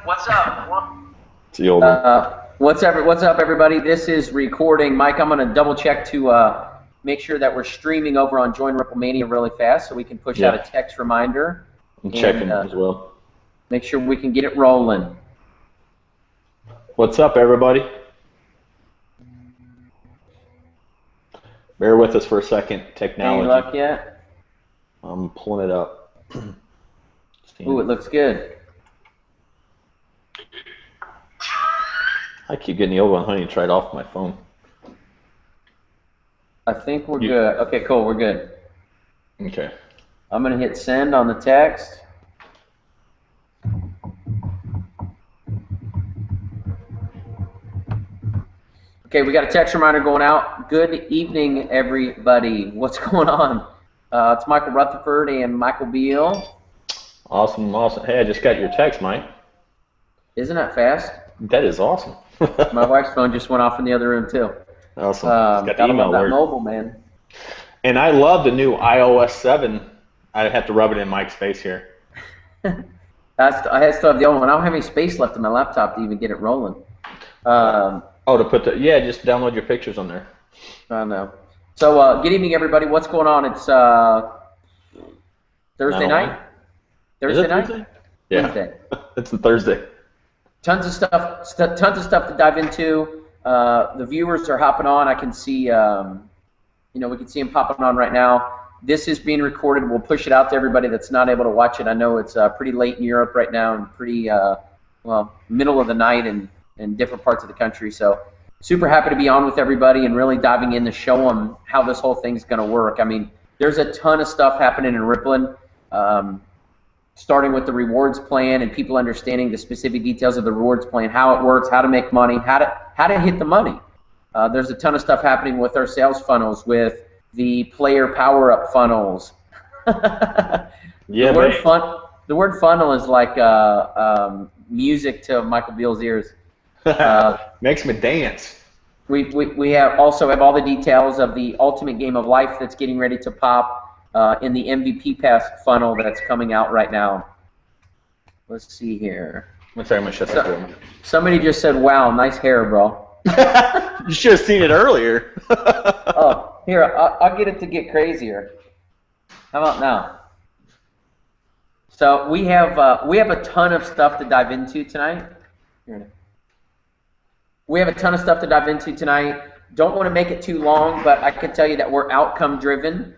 What's up? It's the old one. What's up, everybody? This is recording. Mike, I'm going to double check to make sure that we're streaming over on Join Ripple Mania really fast so we can push out a text reminder. I'm checking as well. Make sure we can get it rolling. What's up, everybody? Bear with us for a second. Technology. Any luck yet? I'm pulling it up. Ooh, it looks good. I keep getting the old one, honey, and try it off my phone. I think we're good. Okay, cool. We're good. Okay. I'm going to hit send on the text. Okay, we got a text reminder going out. Good evening, everybody. What's going on? It's Michael Rutherford and Michael Beal. Awesome, awesome. Hey, I just got your text, Mike. Isn't that fast? That is awesome. My wife's phone just went off in the other room, too. Awesome. Got the email that alert. mobile, man. And I love the new iOS 7. I have to rub it in Mike's face here. I still have the old one. I don't have any space left in my laptop to even get it rolling. To put the, just download your pictures on there. I know. So, good evening, everybody. What's going on? It's Thursday night? Thursday night? Thursday? Yeah. Wednesday. It's a Thursday. Tons of stuff to dive into. The viewers are hopping on. I can see, we can see them popping on right now. This is being recorded. We'll push it out to everybody that's not able to watch it. I know it's pretty late in Europe right now and pretty, middle of the night in different parts of the country. So super happy to be on with everybody and really diving in to show them how this whole thing's going to work. I mean, there's a ton of stuff happening in Rippln. Starting with the rewards plan and people understanding the specific details of the rewards plan, how it works, how to make money, how to hit the money. There's a ton of stuff happening with our sales funnels, with the player power-up funnels. The word funnel is like music to Michael Beal's ears. Makes me dance. We also have all the details of the ultimate game of life that's getting ready to pop. In the MVP pass funnel that's coming out right now. Let's see here. I'm gonna shut that door. Somebody just said, "Wow, nice hair, bro." You should have seen it earlier. Oh, here, I'll get it to get crazier. How about now? So we have a ton of stuff to dive into tonight. We have a ton of stuff to dive into tonight. Don't want to make it too long, but I can tell you that we're outcome driven.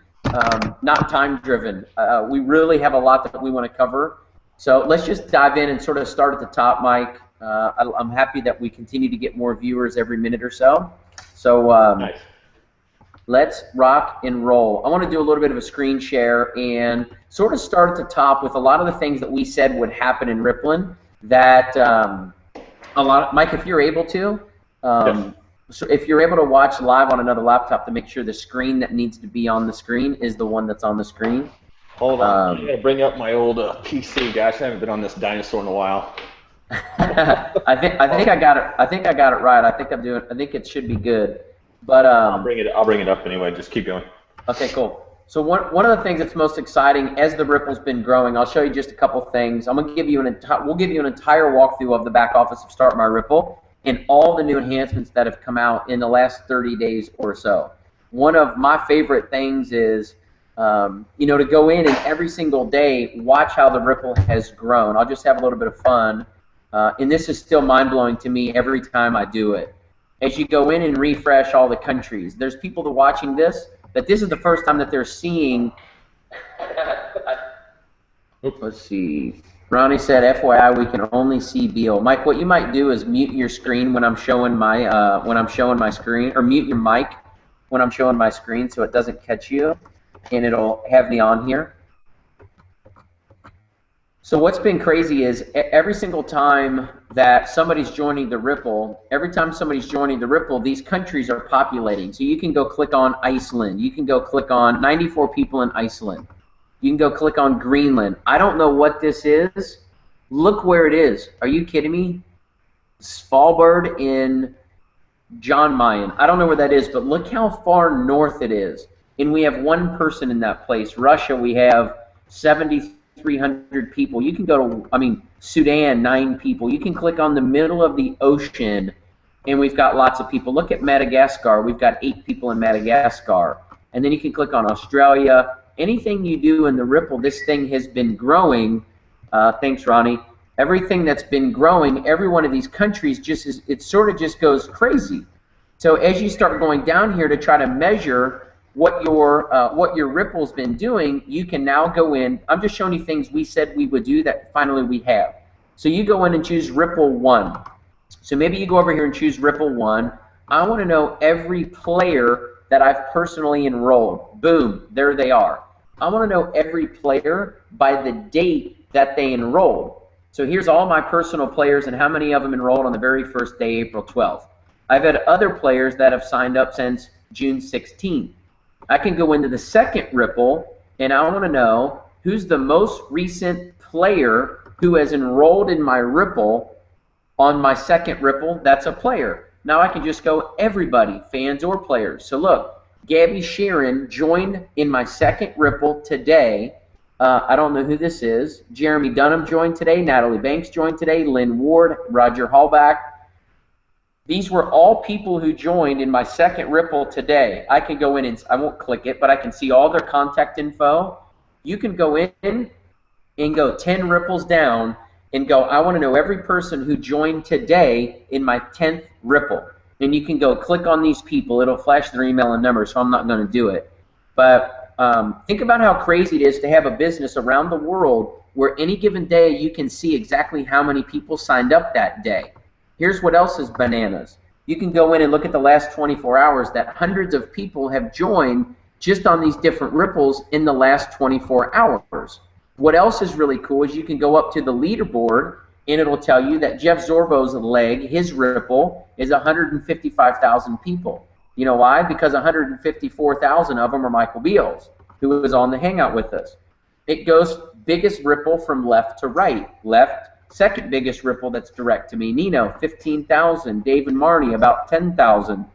Not time-driven. We really have a lot that we want to cover. So let's just dive in and sort of start at the top, Mike. I'm happy that we continue to get more viewers every minute or so. So nice. Let's rock and roll. I want to do a little bit of a screen share and sort of start at the top with a lot of the things that we said would happen in Rippln. That Mike, if you're able to. Yes. So if you're able to watch live on another laptop, to make sure the screen that needs to be on the screen is the one that's on the screen. Hold on, I'm gonna bring up my old PC, guys. I haven't been on this dinosaur in a while. I think I got it. I think I got it right. I think it should be good. But I'll bring it up anyway. Just keep going. Okay, cool. So one of the things that's most exciting as the Ripple's been growing, I'll show you just a couple things. We'll give you an entire walkthrough of the back office of Start My Ripple and all the new enhancements that have come out in the last 30 days or so. One of my favorite things is, to go in and every single day watch how the Ripple has grown. I'll just have a little bit of fun, and this is still mind-blowing to me every time I do it. As you go in and refresh all the countries, there's people that are watching this, that this is the first time that they're seeing. Let's see. Ronnie said, "FYI, we can only see Beal." Mike, what you might do is mute your screen when I'm showing my screen, or mute your mic when I'm showing my screen so it doesn't catch you, and it'll have me on here. So what's been crazy is every single time that somebody's joining the Ripple, these countries are populating. So you can go click on Iceland. You can go click on 94 people in Iceland. You can go click on Greenland. I don't know what this is. Look where it is. Are you kidding me? Svalbard in John Mayen. I don't know where that is, but look how far north it is. And we have one person in that place. Russia, we have 73 7,300 people. You can go to, I mean, Sudan, 9 people. You can click on the middle of the ocean, and we've got lots of people. Look at Madagascar. We've got 8 people in Madagascar. And then you can click on Australia. Anything you do in the Ripple, this thing has been growing. Thanks, Ronnie. Everything that's been growing, every one of these countries just is, it sort of just goes crazy. So as you start going down here to try to measure what your Ripple's been doing, you can now go in. I'm just showing you things we said we would do that finally we have. So you go in and choose Ripple 1. So maybe you go over here and choose Ripple 1. I want to know every player that I've personally enrolled. Boom, there they are. I want to know every player by the date that they enrolled. So here's all my personal players and how many of them enrolled on the very first day, April 12th. I've had other players that have signed up since June 16th. I can go into the second Ripple, and I want to know who's the most recent player who has enrolled in my Ripple on my second Ripple. That's a player. Now I can just go everybody, fans or players. So look, Gabby Sharon joined in my second Ripple today. I don't know who this is. Jeremy Dunham joined today. Natalie Banks joined today. Lynn Ward, Roger Hallback. These were all people who joined in my second Ripple today. I can go in and, I won't click it, but I can see all their contact info. You can go in and go 10 Ripples down and go, I want to know every person who joined today in my 10th Ripple. And you can go click on these people. It'll flash their email and number, so I'm not going to do it. But think about how crazy it is to have a business around the world where any given day you can see exactly how many people signed up that day. Here's what else is bananas. You can go in and look at the last 24 hours that hundreds of people have joined just on these different Ripples in the last 24 hours. What else is really cool is you can go up to the leaderboard and it'll tell you that Jeff Zorbo's leg, his Ripple, is 155,000 people. You know why? Because 154,000 of them are Michael Beals, who was on the Hangout with us. It goes biggest Ripple from left to right. Left, second biggest Ripple that's direct to me, Nino, 15,000. Dave and Marnie, about 10,000.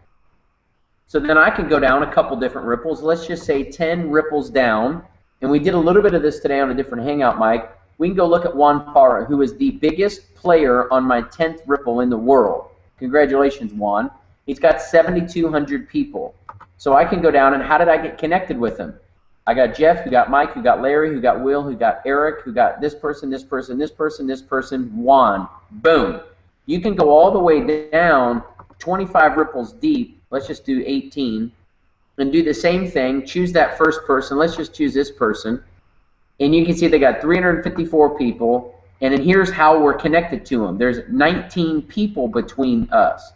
So then I can go down a couple different Ripples. Let's just say 10 Ripples down. And we did a little bit of this today on a different Hangout mic. We can go look at Juan Parra, who is the biggest player on my 10th Ripple in the world. Congratulations, Juan. He's got 7,200 people. So I can go down, and how did I get connected with him? I got Jeff, who got Mike, who got Larry, who got Will, who got Eric, who got this person, this person, this person, this person, Juan. Boom. You can go all the way down 25 Ripples deep. Let's just do 18. And do the same thing. Choose that first person. Let's just choose this person. And you can see they got 354 people. And then here's how we're connected to them. There's 19 people between us.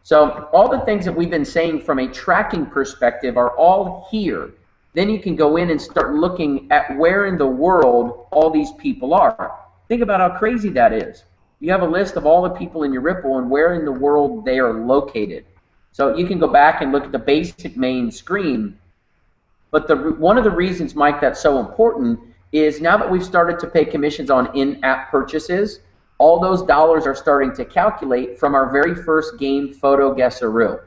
So all the things that we've been saying from a tracking perspective are all here. Then you can go in and start looking at where in the world all these people are. Think about how crazy that is. You have a list of all the people in your Ripple and where in the world they are located. So you can go back and look at the basic main screen. But one of the reasons, Mike, that's so important is now that we've started to pay commissions on in-app purchases, all those dollars are starting to calculate from our very first game, Photo Guesseroo.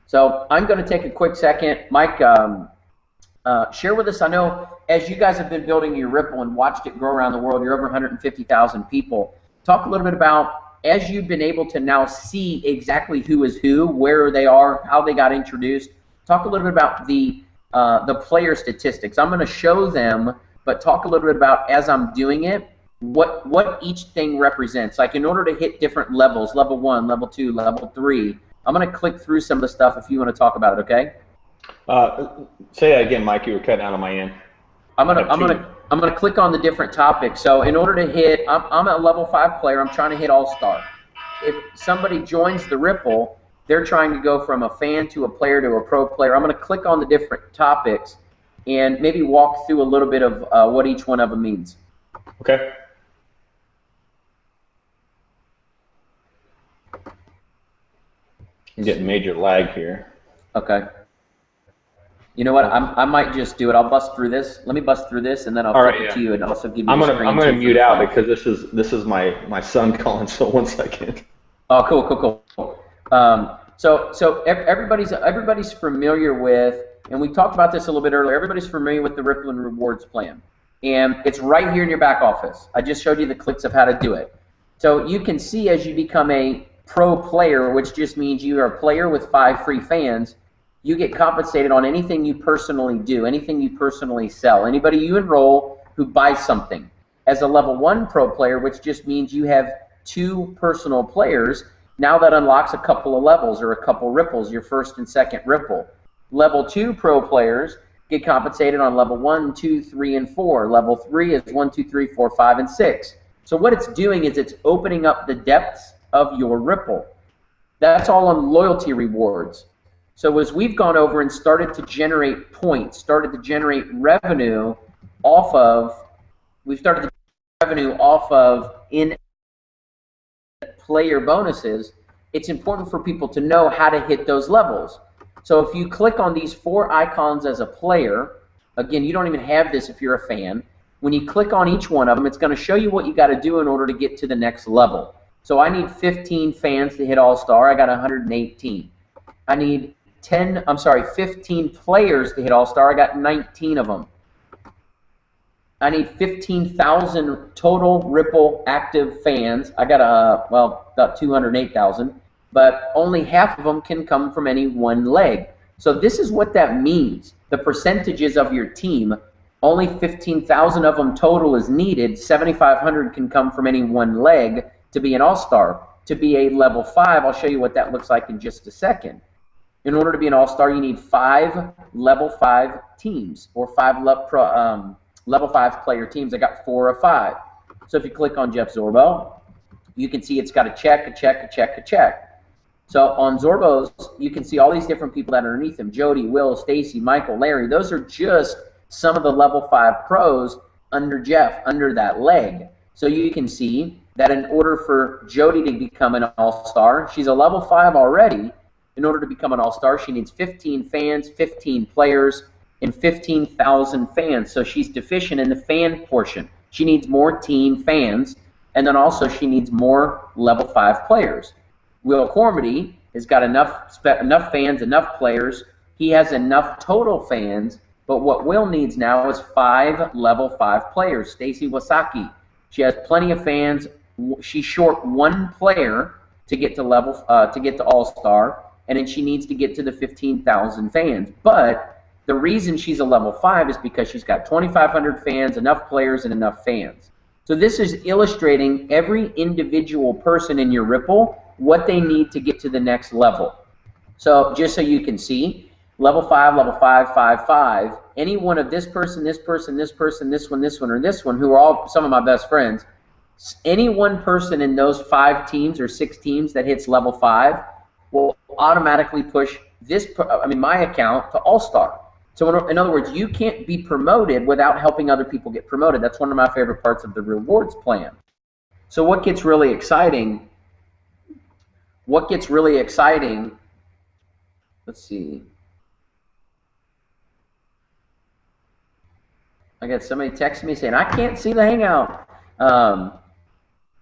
So I'm going to take a quick second. Mike, share with us, I know as you guys have been building your Ripple and watched it grow around the world, you're over 150,000 people. Talk a little bit about, as you've been able to now see exactly who is who, where they are, how they got introduced. Talk a little bit about the player statistics. I'm going to show them, but talk a little bit about, as I'm doing it, what each thing represents. Like in order to hit different levels, level 1, level 2, level 3, I'm going to click through some of the stuff if you want to talk about it, okay? Say that again, Mike. You were cutting out on my end. I'm gonna click on the different topics. So in order to hit, I'm a level 5 player. I'm trying to hit All-Star. If somebody joins the Ripple, they're trying to go from a fan to a player to a pro player. I'm gonna click on the different topics and maybe walk through a little bit of what each one of them means. Okay. I'm getting major lag here. Okay. You know what? I might just do it. I'll bust through this. Let me bust through this, and then I'll flip it to you, and also give you. I'm gonna mute out because this is my son calling. So 1 second. Oh, cool. So everybody's familiar with, and we talked about this a little bit earlier. Everybody's familiar with the Rippln Rewards plan. And it's right here in your back office. I just showed you the clicks of how to do it. So you can see as you become a pro player, which just means you are a player with 5 free fans, you get compensated on anything you personally do, anything you personally sell, anybody you enroll who buys something. As a level 1 pro player, which just means you have 2 personal players, now that unlocks a couple of levels or a couple ripples, your first and second ripple. Level 2 pro players get compensated on level 1, 2, 3, and 4. Level 3 is 1, 2, 3, 4, 5, and 6. So what it's doing is it's opening up the depths of your ripple. That's all on loyalty rewards. So as we've gone over and started to generate points, started to generate revenue off of, we've started to generate revenue off of in player bonuses, it's important for people to know how to hit those levels. So if you click on these 4 icons as a player, again, you don't even have this if you're a fan. When you click on each one of them, it's going to show you what you got to do in order to get to the next level. So I need 15 fans to hit All-Star. I got 118. I need 15 players to hit All-Star. I got 19 of them. I need 15,000 total Ripple active fans. I got about 208,000, but only half of them can come from any one leg. So this is what that means. The percentages of your team, only 15,000 of them total is needed. 7,500 can come from any one leg to be an all-star. To be a level 5, I'll show you what that looks like in just a second. In order to be an all-star, you need 5 level 5 teams or 5 level 5 player teams. I got 4 of 5. So if you click on Jeff Zorbo, you can see it's got a check, a check, a check, a check. So on Zorbo's, you can see all these different people that are underneath him. Jody, Will, Stacy, Michael, Larry. Those are just some of the level 5 pros under Jeff, under that leg. So you can see that in order for Jody to become an all-star, she's a level 5 already. In order to become an all-star, she needs 15 fans, 15 players, and 15,000 fans. So she's deficient in the fan portion. She needs more team fans, and then also she needs more level 5 players. Will Cormody has got enough fans, enough players. He has enough total fans, but what Will needs now is 5 level 5 players. Stacy Wasaki, she has plenty of fans. She's short 1 player to get to All-Star, and then she needs to get to the 15,000 fans. But the reason she's a level 5 is because she's got 2,500 fans, enough players, and enough fans. So this is illustrating every individual person in your Ripple, what they need to get to the next level. So just so you can see, level 5, 5, 5, any one of this person, this person, this person, this one, or this one, who are all some of my best friends, any one person in those 5 teams or 6 teams that hits level 5 will automatically push my account to All-Star. So in other words, you can't be promoted without helping other people get promoted. That's one of my favorite parts of the rewards plan. So what gets really exciting, let's see. I got somebody texting me saying, I can't see the Hangout.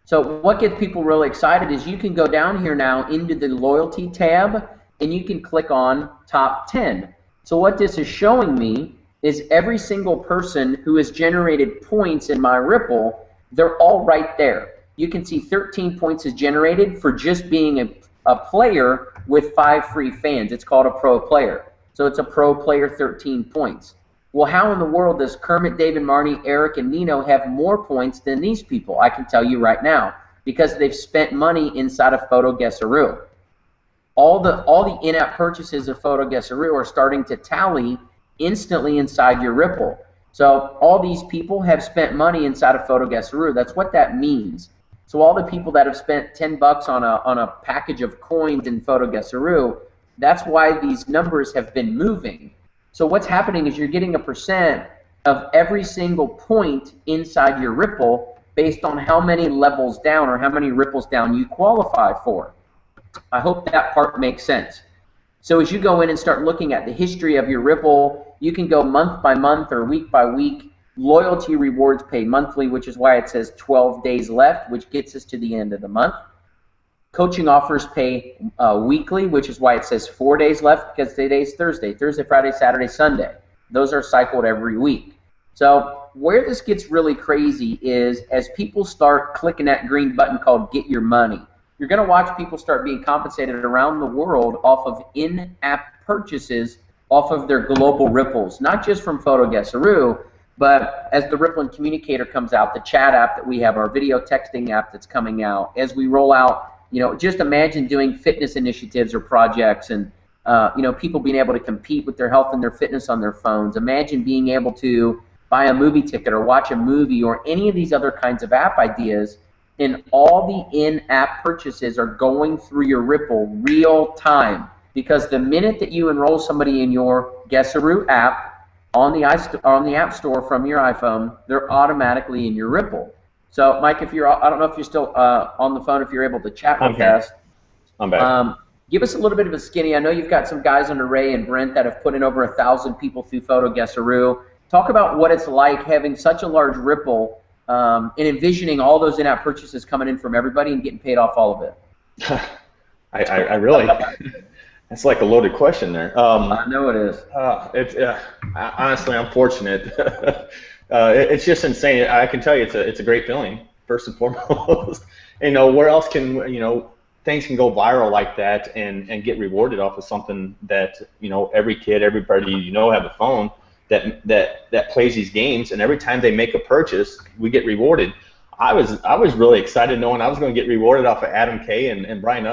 So what gets people really excited is you can go down here now into the loyalty tab and you can click on top 10. So what this is showing me is every single person who has generated points in my Ripple, they're all right there. You can see 13 points is generated for just being a player with 5 free fans. It's called a pro player. So it's a pro player, 13 points. Well, how in the world does Kermit, David, Marnie, Eric, and Nino have more points than these people? I can tell you right now, because they've spent money inside of Photo Guessaroo. All the in-app purchases of Photo Guessaroo are starting to tally instantly inside your Ripple. So all these people have spent money inside of Photo Guessaroo. That's what that means. So all the people that have spent $10 on a package of coins in Photo Guessaroo, that's why these numbers have been moving. So what's happening is you're getting a percent of every single point inside your Ripple based on how many levels down or how many ripples down you qualify for. I hope that part makes sense. So as you go in and start looking at the history of your Ripple, you can go month by month or week by week. Loyalty rewards pay monthly, which is why it says 12 days left, which gets us to the end of the month. Coaching offers pay weekly, which is why it says 4 days left, because today's Thursday, Friday, Saturday, Sunday. Those are cycled every week. So where this gets really crazy is as people start clicking that green button called Get Your Money, you're going to watch people start being compensated around the world off of in-app purchases off of their global ripples, not just from PhotoGuessroo, but as the Rippln Communicator comes out, the chat app that we have, our video texting app that's coming out, as we roll out, just imagine doing fitness initiatives or projects and, people being able to compete with their health and their fitness on their phones. Imagine being able to buy a movie ticket or watch a movie or any of these other kinds of app ideas, and all the in-app purchases are going through your Ripple real time. Because the minute that you enroll somebody in your Guessroo app on the App Store from your iPhone, they're automatically in your Ripple. So, Mike, if I don't know if you're still on the phone, if you're able to chat with us. I'm back. Give us a little bit of a skinny. I know you've got some guys under Ray and Brent that have put in over 1,000 people through PhotoGuessroo. Talk about what it's like having such a large Ripple and envisioning all those in-app purchases coming in from everybody and getting paid off all of it. I really, that's like a loaded question there. I know it is. Honestly, I'm fortunate. It's just insane. I can tell you it's a great feeling, first and foremost. Where else can, things can go viral like that and get rewarded off of something that, every kid, everybody, have a phone that plays these games, and every time they make a purchase, we get rewarded. I was really excited knowing I was going to get rewarded off of Adam K and Brian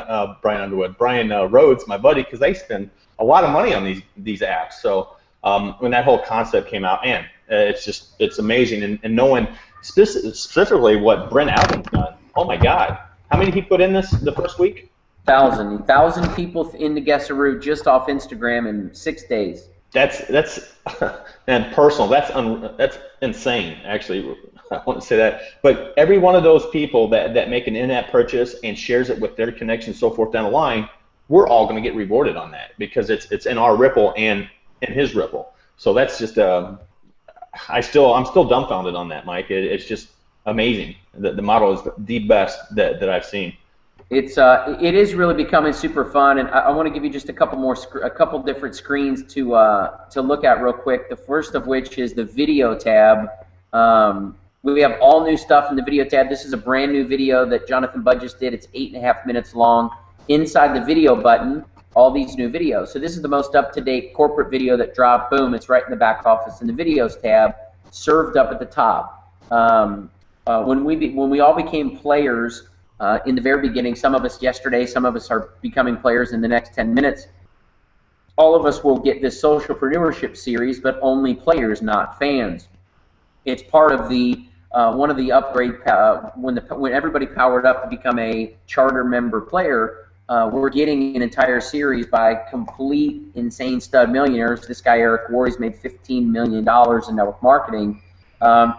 Rhodes, my buddy, because they spend a lot of money on these apps. So when that whole concept came out, man, it's amazing. And knowing specifically what Brent Alvin's done, oh my God. How many people put in the first week? 1,000 people in the Guessroo just off Instagram in 6 days. That's and personal. That's insane. Actually, I want to say that. But every one of those people that make an in-app purchase and shares it with their connections, so forth down the line, we're all going to get rewarded on that because it's in our Ripple and in his Ripple. So that's just I'm still dumbfounded on that, Mike. It's just amazing. The model is the best that I've seen. It is really becoming super fun, and I want to give you just a couple different screens to look at real quick. The first of which is the video tab. We have all new stuff in the video tab. This is a brand new video that Jonathan Budd just did. It's 8.5 minutes long. Inside the video button, all these new videos. So this is the most up-to-date corporate video that dropped. Boom! It's right in the back office in the videos tab, served up at the top. When we all became players in the very beginning, some of us yesterday, some of us are becoming players in the next 10 minutes, all of us will get this socialpreneurship series, but only players, not fans. It's part of the one of the upgrade when everybody powered up to become a charter member player. We're getting an entire series by complete insane stud millionaires. This guy Eric Worre's made $15 million in network marketing.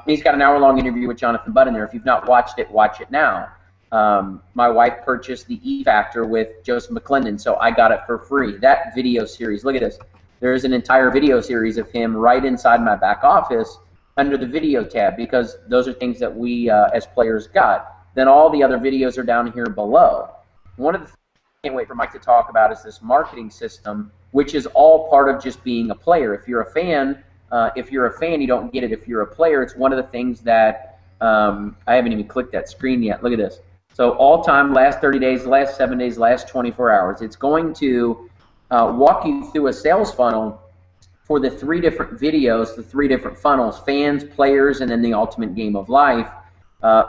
He's got an hour-long interview with Jonathan Budd in there. If you've not watched it, watch it now. My wife purchased the E Factor with Joseph McClendon, so I got it for free. That video series, look at this. There's an entire video series of him right inside my back office under the video tab because those are things that we as players got. Then all the other videos are down here below. One of the things I can't wait for Mike to talk about is this marketing system, which is all part of just being a player. If you're a fan, you don't get it. If you're a player, it's one of the things that I haven't even clicked that screen yet. Look at this. So all time, last 30 days, last 7 days, last 24 hours. It's going to walk you through a sales funnel for the 3 different videos, the 3 different funnels, fans, players, and then the ultimate game of life.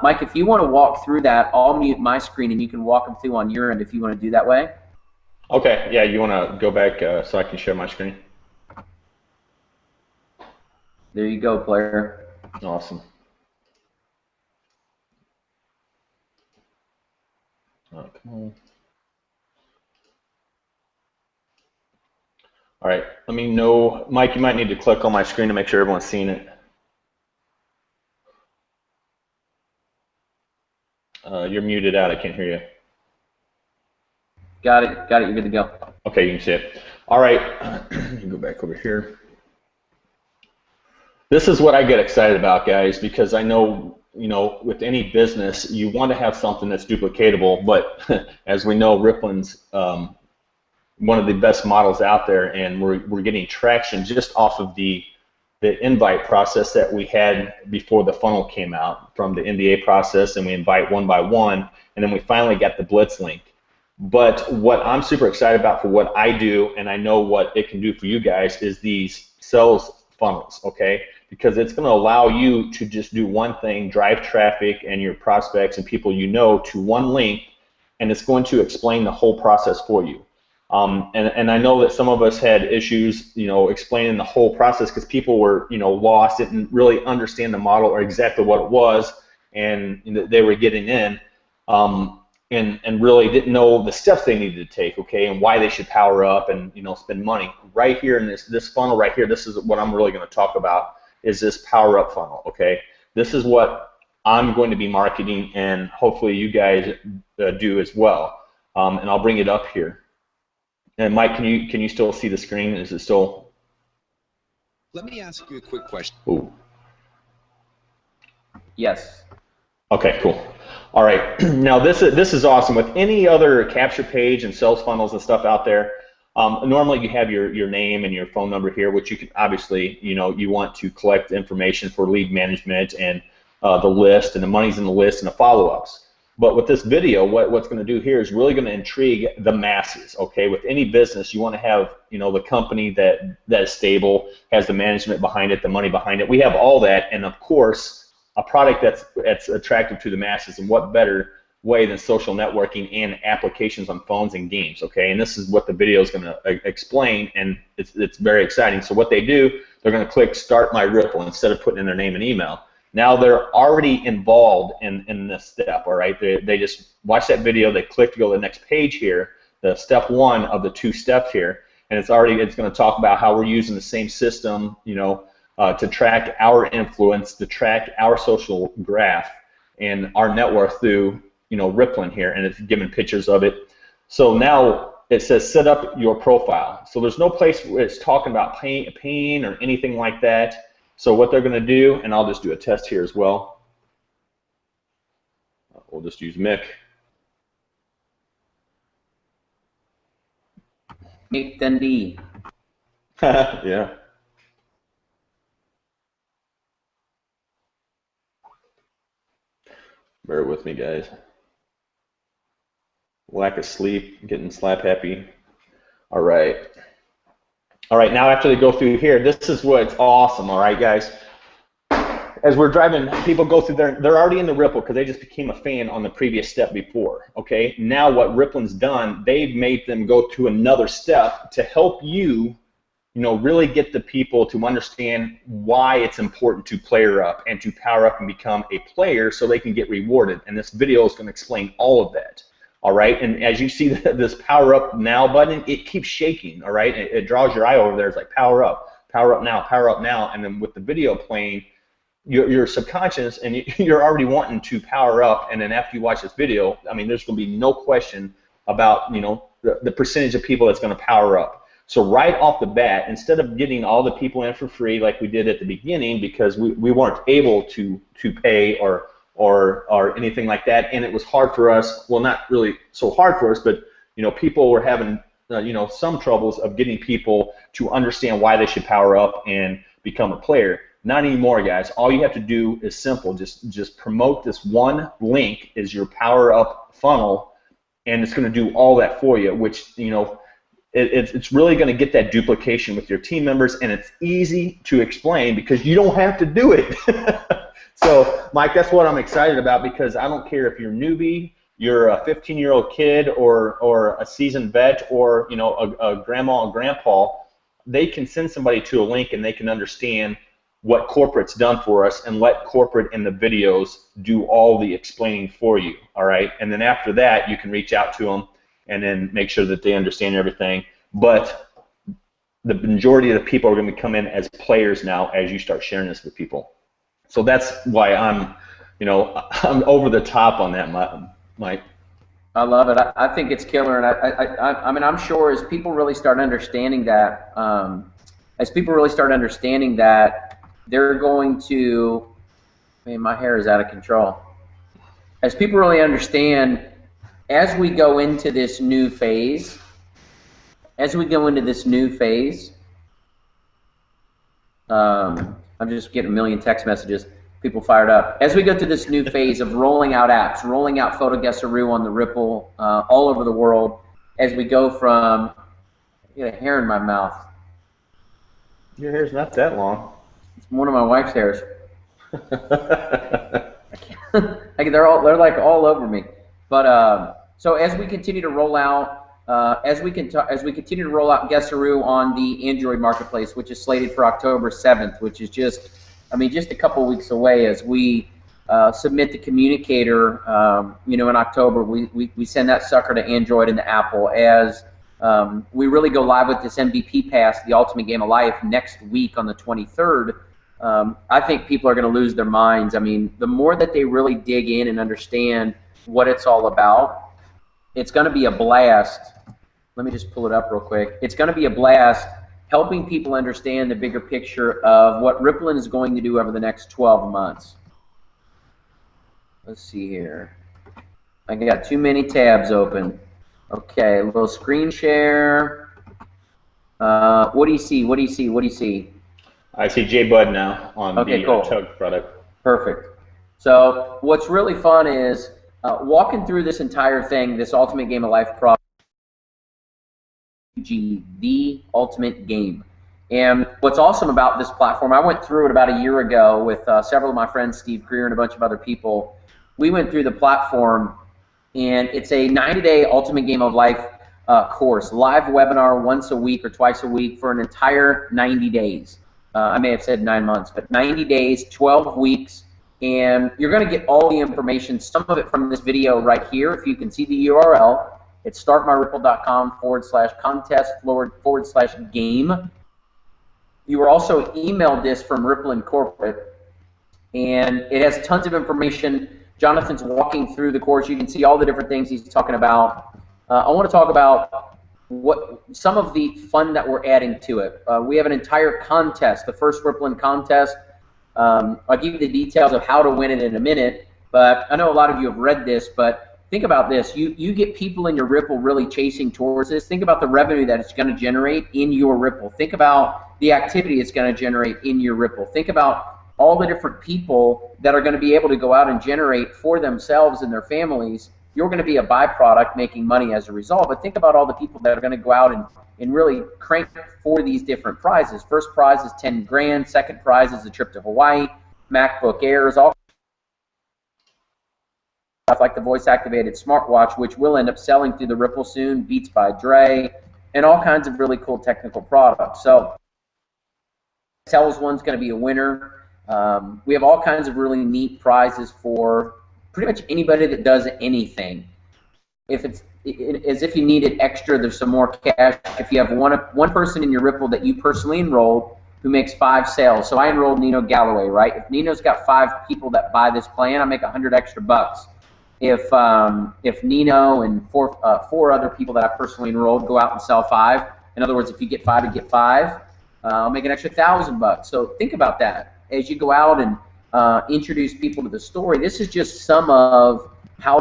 Mike, if you want to walk through that, I'll mute my screen and you can walk them through on your end if you want to do that way. Okay, yeah, you want to go back so I can share my screen? There you go, player. Awesome. Okay. All right, let me know. Mike, you might need to click on my screen to make sure everyone's seeing it. You're muted out. I can't hear you. Got it. Got it. You're good to go. Okay, you can see it. All right, let me go back over here. This is what I get excited about, guys, because I know, with any business, you want to have something that's duplicatable, but as we know, Rippln's one of the best models out there, and we're getting traction just off of the the invite process that we had before the funnel came out from the NBA process, and we invite one by one, and then we finally got the Blitz link. But what I'm super excited about for what I do, and I know what it can do for you guys, is these sales funnels, okay? Because it's going to allow you to just do one thing, drive traffic and your prospects and people you know to one link, and it's going to explain the whole process for you. And I know that some of us had issues, explaining the whole process because people were, lost, didn't really understand the model or exactly what it was, and they were getting in, and really didn't know the steps they needed to take, okay, and why they should power up and spend money. Right here in this funnel right here, this is what I'm really going to talk about, is this power up funnel, okay? This is what I'm going to be marketing, and hopefully you guys do as well. And I'll bring it up here. And Mike, can you still see the screen? Is it still? Let me ask you a quick question. Ooh. Yes. Okay, cool. All right. Now this is awesome. With any other capture page and sales funnels and stuff out there, normally you have your name and your phone number here, which you can obviously you want to collect information for lead management and the list, and the money's in the list and the follow-ups. But with this video, what's going to do here is really going to intrigue the masses, okay? With any business, you want to have, the company that is stable, has the management behind it, the money behind it. We have all that, and of course, a product that's attractive to the masses. And what better way than social networking and applications on phones and games, okay? And this is what the video is going to explain, and it's very exciting. So what they do, they're going to click Start My Rippln instead of putting in their name and email. Now they're already involved in this step, all right? They just watch that video, they click to go to the next page here, the step one of the 2 steps here, and it's going to talk about how we're using the same system, to track our influence, to track our social graph and our net worth through, Rippln here, and it's giving pictures of it. So now it says set up your profile. So there's no place where it's talking about paying or anything like that. So what they're going to do, and I'll just do a test here as well. We'll just use Mick. Mick Dundee. Yeah. Bear with me, guys. Lack of sleep, getting slap happy. All right. All right, now after they go through here, this is what's awesome, all right, guys? As we're driving, people go through there, they're already in the Rippln because they just became a fan on the previous step before, okay? Now what Rippln's done, they've made them go to another step to help you, really get the people to understand why it's important to player up and to power up and become a player so they can get rewarded. And this video is going to explain all of that. All right, and as you see this power up now button, it keeps shaking, all right? It draws your eye over there. It's like power up now, and then with the video playing, your subconscious, and you're already wanting to power up, and then after you watch this video, I mean, there's going to be no question about, the percentage of people that's going to power up. So right off the bat, instead of getting all the people in for free like we did at the beginning because we weren't able to pay or anything like that, and it was hard for us, well, not really so hard for us, but people were having some troubles of getting people to understand why they should power up and become a player. Not anymore, guys. All you have to do is simple. Just promote this one link as your power up funnel, and it's going to do all that for you, which it's really going to get that duplication with your team members, and it's easy to explain because you don't have to do it. So, Mike, that's what I'm excited about, because I don't care if you're a newbie, you're a 15-year-old kid, or a seasoned vet, or a grandma and grandpa. They can send somebody to a link and they can understand what corporate's done for us, and let corporate in the videos do all the explaining for you. All right, and then after that, you can reach out to them and then make sure that they understand everything. But the majority of the people are going to come in as players now as you start sharing this with people. So that's why I'm over the top on that, Mike. I love it. I think it's killer, and I mean, I'm sure as people really start understanding that, they're going to. Man, my hair is out of control. As people really understand, as we go into this new phase, I'm just getting a million text messages. People fired up. As we go through this new phase of rolling out apps, rolling out Photo Guesseroo on the Ripple all over the world, as we go from, I got a hair in my mouth. Your hair's not that long. It's one of my wife's hairs. I can't. They're like all over me. But so as we continue to roll out, as we continue to roll out Guesseroo on the Android marketplace, which is slated for October 7th, which is just a couple weeks away, as we submit the communicator, in October, we send that sucker to Android and to Apple, as we really go live with this MVP pass, the Ultimate Game of Life, next week on the 23rd. I think people are going to lose their minds. I mean, the more that they really dig in and understand what it's all about, it's going to be a blast. Let me just pull it up real quick. It's going to be a blast helping people understand the bigger picture of what Rippln is going to do over the next 12 months. Let's see here. I got too many tabs open. Okay, a little screen share. What do you see? What do you see? What do you see? I see J Bud now on the cool. Tug product. Perfect. So what's really fun is walking through this entire thing, this Ultimate Game of Life product, the ultimate game. And what's awesome about this platform, I went through it about a year ago with several of my friends, Steve Greer and a bunch of other people. We went through the platform, and it's a 90-day Ultimate Game of Life course, live webinar once a week or twice a week for an entire 90 days. I may have said 9 months, but 90 days, 12 weeks, and you're going to get all the information, some of it from this video right here. If you can see the URL, it's startmyripple.com/contest/game. You were also emailed this from Rippln Corporate, and it has tons of information. Jonathan's walking through the course. You can see all the different things he's talking about. I want to talk about some of the fun that we're adding to it. We have an entire contest, the first Rippln contest. I'll give you the details of how to win it in a minute, but I know a lot of you have read this, but think about this. You get people in your Ripple really chasing towards this. Think about the revenue that it's going to generate in your Ripple. Think about the activity it's going to generate in your Ripple. Think about all the different people that are going to be able to go out and generate for themselves and their families. You're going to be a byproduct making money as a result, but think about all the people that are going to go out and really crank for these different prizes. First prize is 10 grand, second prize is a trip to Hawaii, MacBook Airs, all stuff like the voice-activated smartwatch, which will end up selling through the Ripple soon, Beats by Dre, and all kinds of really cool technical products. So Tells one's going to be a winner. We have all kinds of really neat prizes for pretty much anybody that does anything. If it's as if you needed extra, there's some more cash. If you have one person in your Ripple that you personally enrolled who makes 5 sales. So I enrolled Nino Galloway, right? If Nino's got 5 people that buy this plan, I make $100 extra bucks. If Nino and four other people that I personally enrolled go out and sell 5, in other words, if you get 5, you get 5. I'll make an extra $1,000 bucks. So think about that as you go out and introduce people to the story. This is just some of how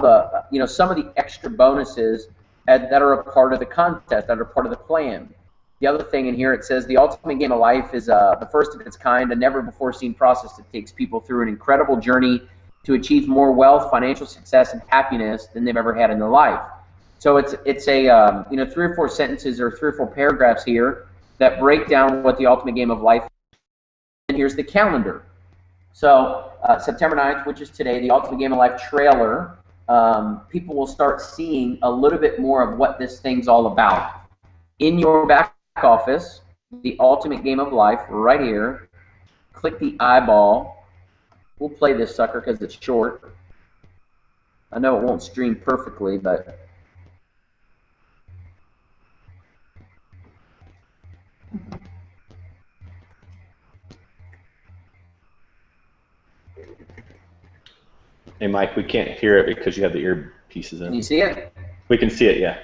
some of the extra bonuses that are a part of the contest, that are part of the plan. The other thing in here, it says the Ultimate Game of Life is the first of its kind, a never-before-seen process that takes people through an incredible journey to achieve more wealth, financial success, and happiness than they've ever had in their life. So it's a 3 or 4 sentences or 3 or 4 paragraphs here that break down what the Ultimate Game of Life is. And here's the calendar. So September 9th, which is today, the Ultimate Game of Life trailer, people will start seeing a little bit more of what this thing's all about. In your back office, the Ultimate Game of Life right here, click the eyeball. We'll play this sucker because it's short. I know it won't stream perfectly, but Hey, Mike, we can't hear it because you have the earpieces in. Can you see it? We can see it, yeah.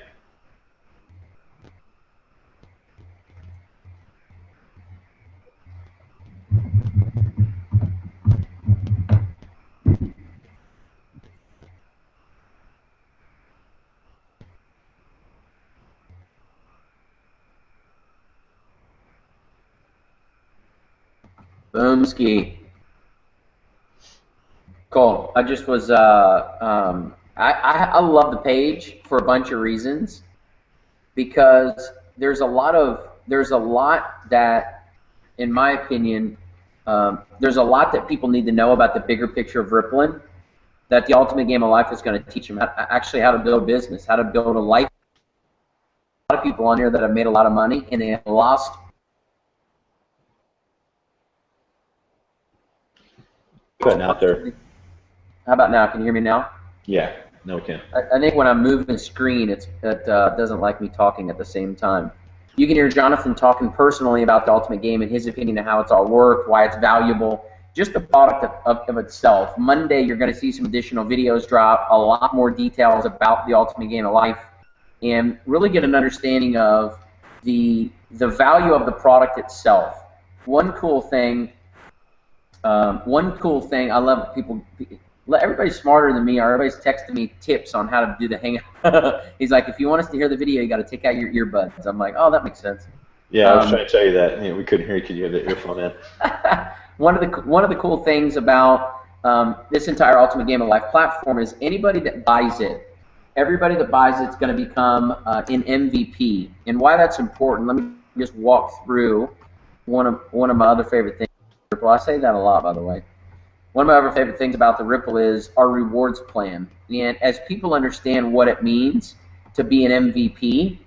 Boom ski. Cool. I just was. I love the page for a bunch of reasons, because there's a lot that, in my opinion, there's a lot that people need to know about the bigger picture of Rippln, that the Ultimate Game of Life is going to teach them actually how to build a business, how to build a life. A lot of people on here that have made a lot of money and they have lost. Cutting out there. How about now? Can you hear me now? Yeah, no, we can. I think when I'm moving the screen, it doesn't like me talking at the same time. You can hear Jonathan talking personally about the Ultimate Game and his opinion of how it's all worked, why it's valuable, just the product of itself. Monday, you're going to see some additional videos drop, a lot more details about the Ultimate Game of Life, and really get an understanding of the value of the product itself. One cool thing I love people. Everybody's smarter than me, or everybody's texting me tips on how to do the hangout. He's like, if you want us to hear the video, you got to take out your earbuds. I'm like, oh, that makes sense. Yeah, I was trying to tell you that. Yeah, we couldn't hear you because you had the earphone in. One of the cool things about this entire Ultimate Game of Life platform is anybody that buys it, everybody that buys it is going to become an MVP. And why that's important, let me just walk through one of my other favorite things. I say that a lot, by the way. One of my other favorite things about the Rippln is our rewards plan. And as people understand what it means to be an MVP,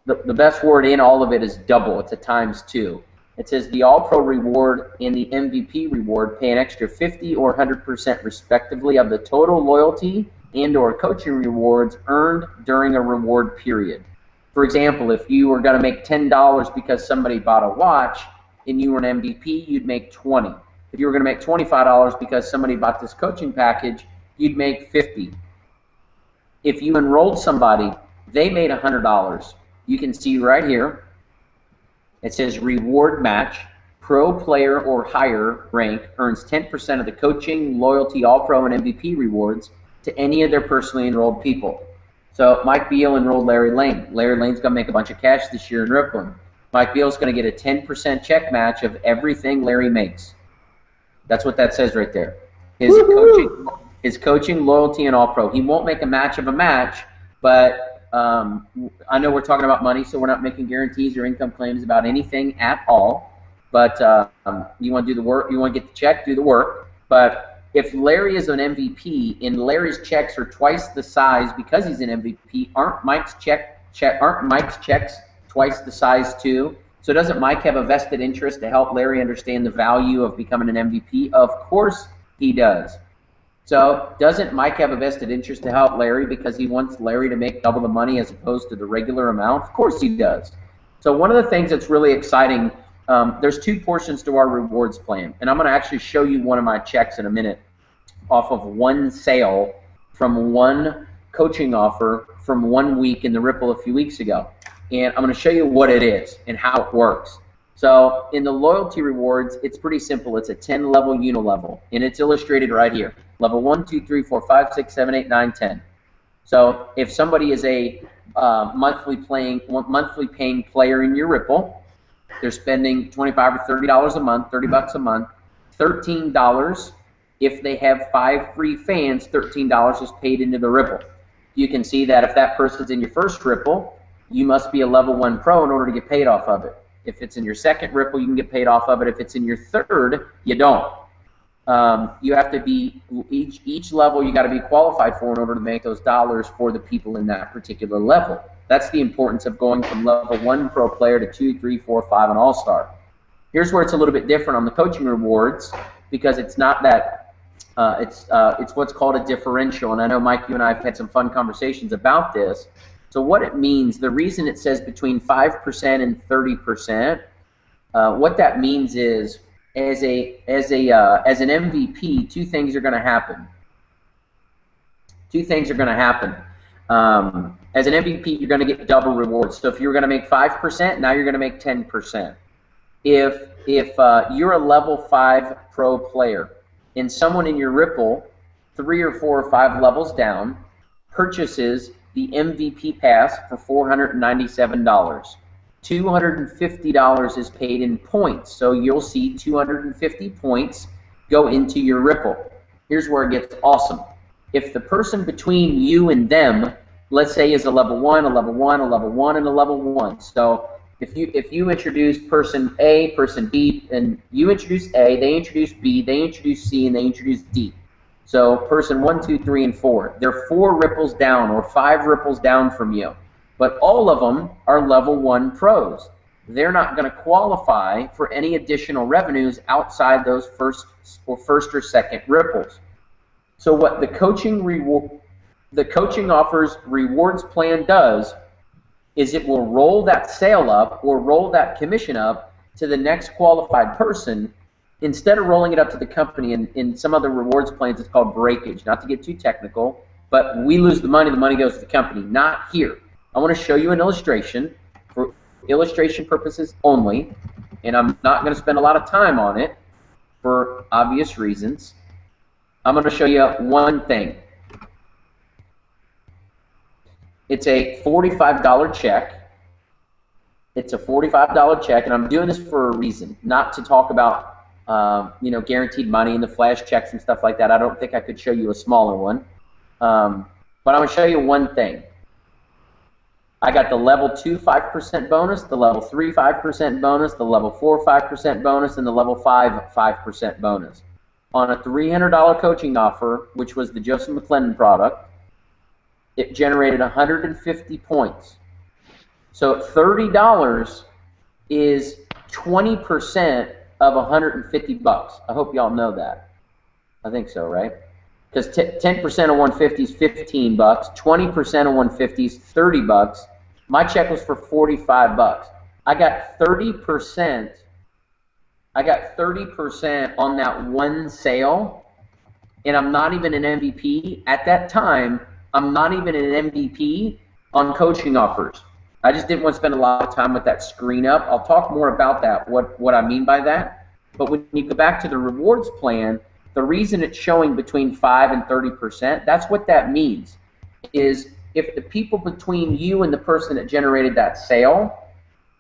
the best word in all of it is double. It's a ×2. It says the All-Pro reward and the MVP reward pay an extra 50 or 100% respectively of the total loyalty and or coaching rewards earned during a reward period. For example, if you were going to make $10 because somebody bought a watch and you were an MVP, you'd make 20. If you were going to make $25 because somebody bought this coaching package, you'd make 50. If you enrolled somebody, they made $100. You can see right here, it says reward match, pro player or higher rank earns 10% of the coaching, loyalty, all-pro, and MVP rewards to any of their personally enrolled people. So Mike Beal enrolled Larry Lane. Larry Lane's going to make a bunch of cash this year in Rippln. Mike Beal's going to get a 10% check match of everything Larry makes. That's what that says right there. His coaching, loyalty, and all-pro. He won't make a match of a match, but I know we're talking about money, so we're not making guarantees or income claims about anything at all. But you want to do the work, you want to get the check, do the work. But if Larry is an MVP and Larry's checks are twice the size because he's an MVP, aren't Mike's checks twice the size too? So doesn't Mike have a vested interest to help Larry understand the value of becoming an MVP? Of course he does. So doesn't Mike have a vested interest to help Larry because he wants Larry to make double the money as opposed to the regular amount? Of course he does. So one of the things that's really exciting, there's two portions to our rewards plan. And I'm going to actually show you one of my checks in a minute off of one sale from one coaching offer from 1 week in the Rippln a few weeks ago. And I'm going to show you what it is and how it works. So in the loyalty rewards, it's pretty simple. It's a 10-level unilevel, and it's illustrated right here. Level 1, 2, 3, 4, 5, 6, 7, 8, 9, 10. So if somebody is a monthly paying player in your Rippln, they're spending $25 or $30 a month, $30 a month, $13. If they have 5 free fans, $13 is paid into the Rippln. You can see that if that person's in your first Rippln, you must be a level 1 pro in order to get paid off of it. If it's in your second Rippln, you can get paid off of it. If it's in your third, you don't. You have to be, each level you got to be qualified for in order to make those dollars for the people in that particular level. That's the importance of going from level 1 pro player to 2, 3, 4, 5, and all-star. Here's where it's a little bit different on the coaching rewards, because it's not that, it's what's called a differential. And I know, Mike, you and I have had some fun conversations about this. So what it means, the reason it says between 5% and 30%, what that means is, as an MVP, two things are going to happen. As an MVP, you're going to get double rewards. So if you're going to make 5%, now you're going to make 10%. If you're a level 5 pro player and someone in your Rippln, 3 or 4 or 5 levels down, purchases the MVP pass for $497. $250 is paid in points. So you'll see 250 points go into your Ripple. Here's where it gets awesome. If the person between you and them, let's say, is a level 1, a level 1, a level 1, and a level 1. So if you introduce person A, person B, and you introduce A, they introduce B, they introduce C, and they introduce D. So person 1, 2, 3, and 4. They're 4 ripples down or 5 ripples down from you. But all of them are level 1 pros. They're not going to qualify for any additional revenues outside those first or second ripples. So what the coaching offers rewards plan does is it will roll that sale up or roll that commission up to the next qualified person instead of rolling it up to the company. In some other rewards plans, it's called breakage. Not to get too technical, but we lose the money goes to the company. Not here. I want to show you an illustration for illustration purposes only, and I'm not going to spend a lot of time on it for obvious reasons. I'm going to show you one thing. It's a $45 check. It's a $45 check, and I'm doing this for a reason, not to talk about guaranteed money and the flash checks and stuff like that. I don't think I could show you a smaller one, but I'm going to show you one thing. I got the level 2 5% bonus, the level 3 5% bonus, the level 4 5% bonus, and the level 5 5% bonus. On a $300 coaching offer, which was the Joseph McClendon product, it generated 150 points. So $30 is 20% of 150 bucks. I hope y'all know that. I think so, right? Because 10% of 150 is 15 bucks, 20% of 150 is 30 bucks. My check was for 45 bucks. I got 30%. I got 30% on that one sale, and I'm not even an MVP at that time. I'm not even an MVP on coaching offers. I just didn't want to spend a lot of time with that screen up. I'll talk more about that, what I mean by that. But when you go back to the rewards plan, the reason it's showing between 5 and 30%, that's what that means, is if the people between you and the person that generated that sale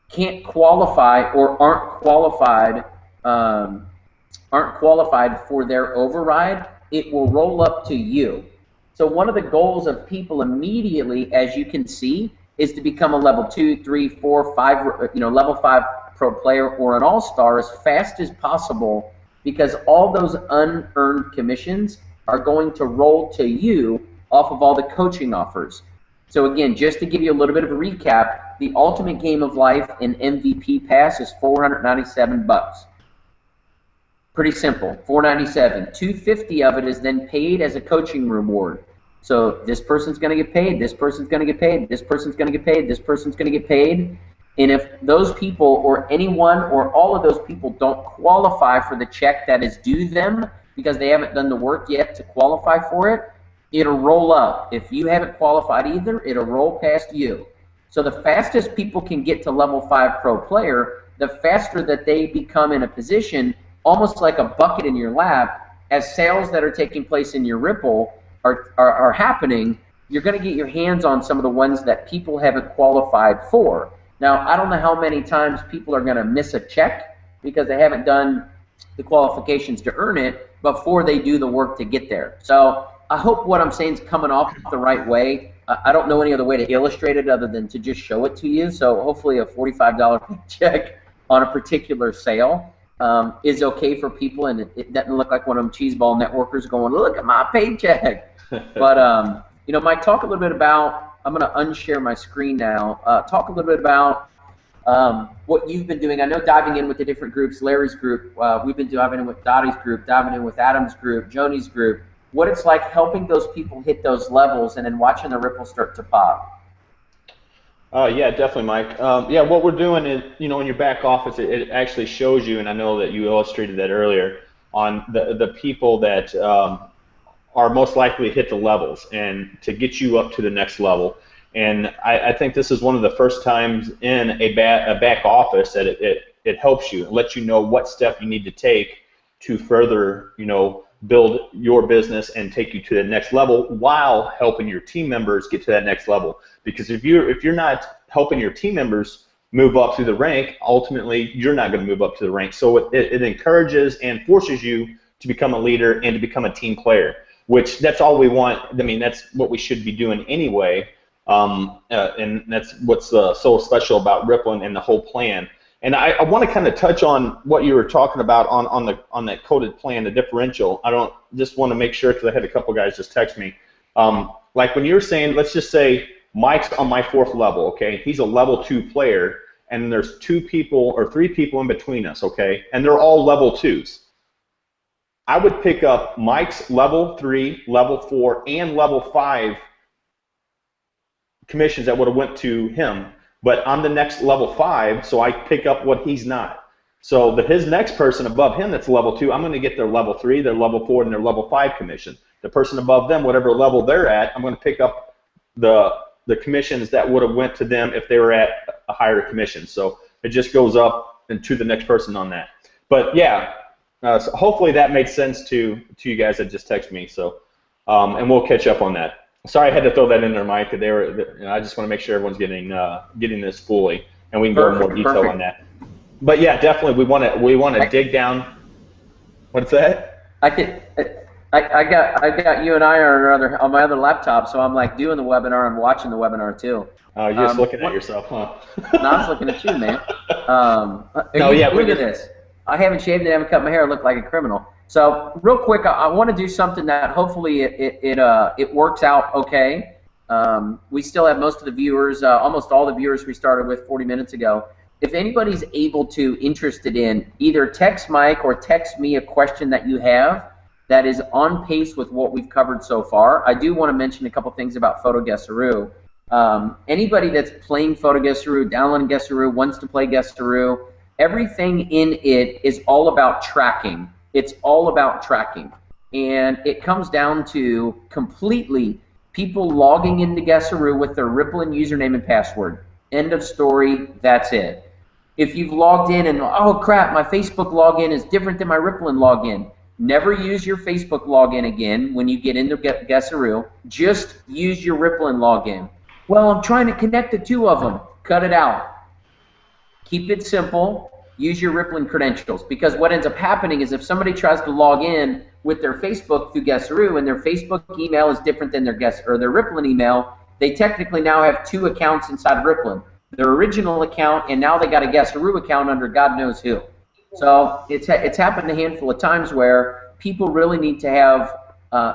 can't qualify or aren't qualified for their override, it will roll up to you. So one of the goals of people immediately, as you can see, is to become a level 2, 3, 4, 5, level 5 pro player or an all-star as fast as possible, because all those unearned commissions are going to roll to you off of all the coaching offers. So again, just to give you a little bit of a recap, the ultimate game of life in MVP Pass is 497 bucks. Pretty simple, 497. 250 of it is then paid as a coaching reward. So this person's going to get paid, this person's going to get paid, this person's going to get paid, this person's going to get paid. And if those people or anyone or all of those people don't qualify for the check that is due them because they haven't done the work yet to qualify for it, it'll roll up. If you haven't qualified either, it'll roll past you. So the fastest people can get to level 5 pro player, the faster that they become in a position, almost like a bucket in your lap, as sales that are taking place in your Ripple are happening, you're going to get your hands on some of the ones that people haven't qualified for. Now, I don't know how many times people are going to miss a check because they haven't done the qualifications to earn it before they do the work to get there. So I hope what I'm saying is coming off the right way. I don't know any other way to illustrate it other than to just show it to you. So hopefully a $45 check on a particular sale is okay for people, and it doesn't look like one of them cheeseball networkers going, look at my paycheck. But, Mike, talk a little bit about, I'm going to unshare my screen now. Talk a little bit about what you've been doing. I know diving in with the different groups, Larry's group, we've been diving in with Dottie's group, diving in with Adam's group, Joni's group, what it's like helping those people hit those levels and then watching the ripples start to pop. Yeah, definitely, Mike. Yeah, what we're doing is, in your back office, it actually shows you, and I know that you illustrated that earlier, on the people that are most likely to hit the levels and to get you up to the next level. And I think this is one of the first times in a back office that it helps you, it lets you know what step you need to take to further, build your business and take you to the next level while helping your team members get to that next level. Because if you're not helping your team members move up through the rank, ultimately you're not going to move up to the rank. So it encourages and forces you to become a leader and to become a team player, which that's all we want. I mean, that's what we should be doing anyway. And that's what's so special about Rippln and the whole plan. And I want to kind of touch on what you were talking about on that coded plan, the differential. I just want to make sure, because I had a couple guys just text me. Like when you're saying, let's just say Mike's on my 4th level, okay? He's a level 2 player, and there's 2 people or 3 people in between us, okay? And they're all level 2s. I would pick up Mike's level 3, level 4, and level 5 commissions that would have went to him, but I'm the next level 5, so I pick up what he's not. So his next person above him that's level 2, I'm going to get their level 3, their level 4, and their level 5 commission. The person above them, whatever level they're at, I'm going to pick up the commissions that would have went to them if they were at a higher commission. So it just goes up and to the next person on that. But yeah, so hopefully that made sense to you guys that just texted me. So and we'll catch up on that. Sorry, I had to throw that in there, Mike. I just want to make sure everyone's getting this fully, and we can go in more detail on that. But yeah, definitely we want to dig down. What's that? I got you and I on my other laptop, so I'm like doing the webinar and watching the webinar too. Oh, you're just looking at yourself, huh? No, I was looking at you, man. No, yeah, look at this. I haven't shaved and haven't cut my hair. I look like a criminal. So real quick, I want to do something that hopefully it works out okay. We still have most of the viewers, almost all the viewers we started with 40 minutes ago. If anybody's interested in, either text Mike or text me a question that you have that is on pace with what we've covered so far. I do want to mention a couple things about PhotoGuessroo. Anybody that's playing PhotoGuessroo, downloading Guessroo, wants to play Guessroo, everything in it is all about tracking. It's all about tracking. And it comes down to completely people logging into Guessroo with their Rippln username and password. End of story. That's it. If you've logged in and, oh crap, my Facebook login is different than my Rippln login, never use your Facebook login again when you get into Guessroo. Just use your Rippln login. Well, I'm trying to connect the 2 of them. Cut it out. Keep it simple. Use your Rippln credentials, because what ends up happening is if somebody tries to log in with their Facebook through Guessroo and their Facebook email is different than their Rippln email, they technically now have 2 accounts inside of Rippln. Their original account, and now they got a Guessroo account under God knows who. So it's happened a handful of times where people really need to have,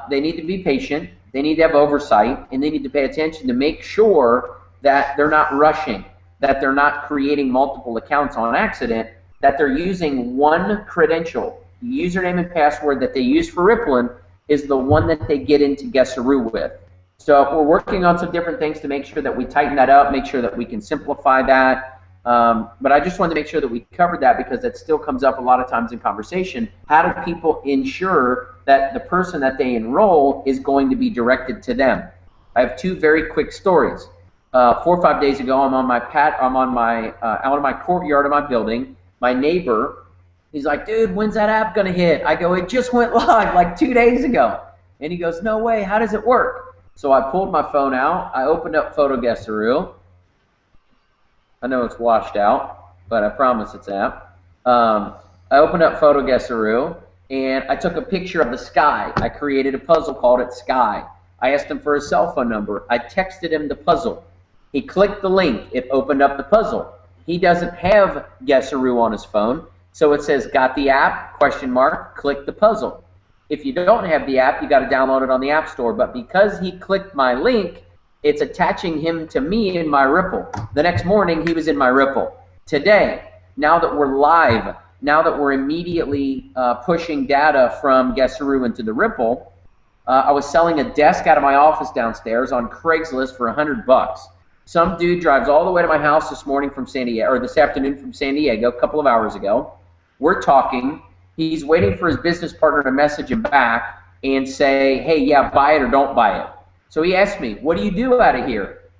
they need to be patient, they need to have oversight, and they need to pay attention to make sure that they're not rushing, that they're not creating multiple accounts on accident, that they're using one credential. Username and password that they use for Rippln is the one that they get into Guessroo with. So we're working on some different things to make sure that we tighten that up, make sure that we can simplify that. But I just wanted to make sure that we covered that, because that still comes up a lot of times in conversation. How do people ensure that the person that they enroll is going to be directed to them? I have 2 very quick stories. 4 or 5 days ago, I'm out of my courtyard of my building. My neighbor, he's like, dude, when's that app gonna hit? I go, it just went live like 2 days ago. And he goes, no way, how does it work? So I pulled my phone out, I opened up PhotoGuessroo. I know it's washed out, but I promise it's app. I opened up PhotoGuessroo, and I took a picture of the sky. I created a puzzle, called it Sky. I asked him for his cell phone number. I texted him the puzzle. He clicked the link. It opened up the puzzle. He doesn't have Guessroo on his phone, so it says, got the app, ? Click the puzzle. If you don't have the app, you got to download it on the App Store. But because he clicked my link, it's attaching him to me in my Rippln. The next morning, he was in my Rippln. Today, now that we're live, now that we're immediately pushing data from Guessroo into the Rippln, I was selling a desk out of my office downstairs on Craigslist for $100. Some dude drives all the way to my house this morning from San Diego, or this afternoon from San Diego, a couple of hours ago. We're talking. He's waiting for his business partner to message him back and say, hey, yeah, buy it or don't buy it. So he asked me, what do you do out of here?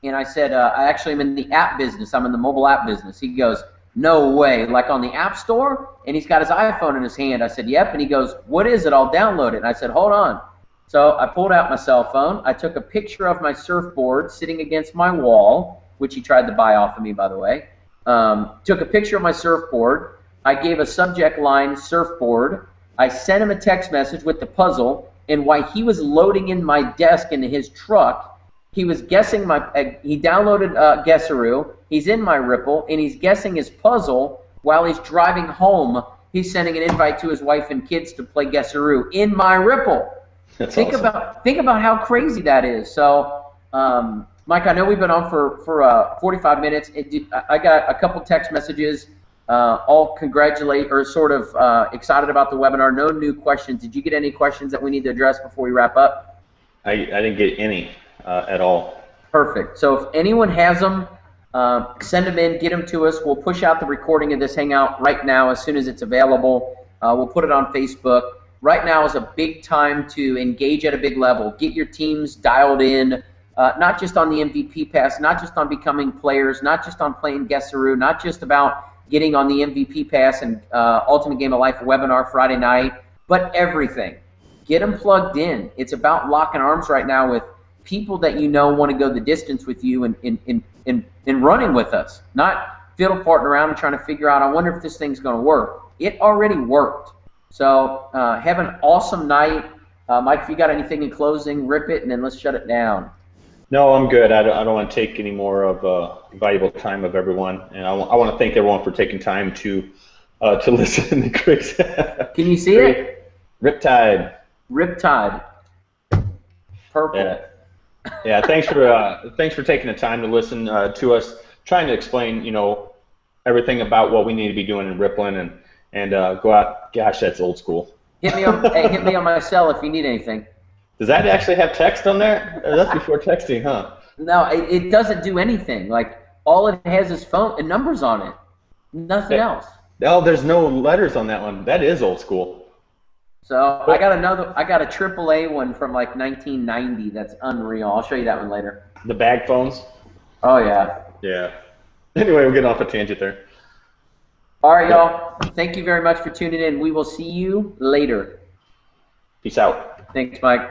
And I said, I actually am in the app business. I'm in the mobile app business. He goes, no way, like on the App Store? And he's got his iPhone in his hand. I said, yep. And he goes, what is it? I'll download it. And I said, hold on. So I pulled out my cell phone. I took a picture of my surfboard sitting against my wall, which he tried to buy off of me, by the way. took a picture of my surfboard. I gave a subject line surfboard. I sent him a text message with the puzzle, and while he was loading in my desk into his truck, he was guessing he downloaded Guessaroo. He's in my Ripple, and he's guessing his puzzle while he's driving home. He's sending an invite to his wife and kids to play Guessaroo in my Ripple. That's think awesome. think about how crazy that is. So, Mike, I know we've been on for 45 minutes. I got a couple text messages, all congratulate or sort of excited about the webinar. No new questions. Did you get any questions that we need to address before we wrap up? I didn't get any at all. Perfect. So if anyone has them, send them in, get them to us. We'll push out the recording of this Hangout right now as soon as it's available. We'll put it on Facebook. Right now is a big time to engage at a big level. Get your teams dialed in, not just on the MVP pass, not just on becoming players, not just on playing Guessaroo, not just about getting on the MVP pass and Ultimate Game of Life webinar Friday night, but everything. Get them plugged in. It's about locking arms right now with people that you know want to go the distance with you and running with us, not fiddle farting around and trying to figure out, I wonder if this thing's going to work. It already worked. So have an awesome night. Mike, if you got anything in closing, rip it, and then let's shut it down. No, I'm good. I don't want to take any more of valuable time of everyone, and I want to thank everyone for taking time to listen to Chris. Can you see it? Riptide. Riptide. Purple. Yeah. Thanks for taking the time to listen to us, trying to explain, everything about what we need to be doing in Rippln and go out. Gosh, that's old school. Hit me on my cell if you need anything. Does that actually have text on there? That's before texting, huh? No, it doesn't do anything. Like, all it has is phone and numbers on it. Nothing else. Oh, there's no letters on that one. That is old school. So I got a AAA one from like 1990. That's unreal. I'll show you that one later. The bag phones? Oh, yeah. Yeah. Anyway, we're getting off a tangent there. All right, y'all. Thank you very much for tuning in. We will see you later. Peace out. Thanks, Mike.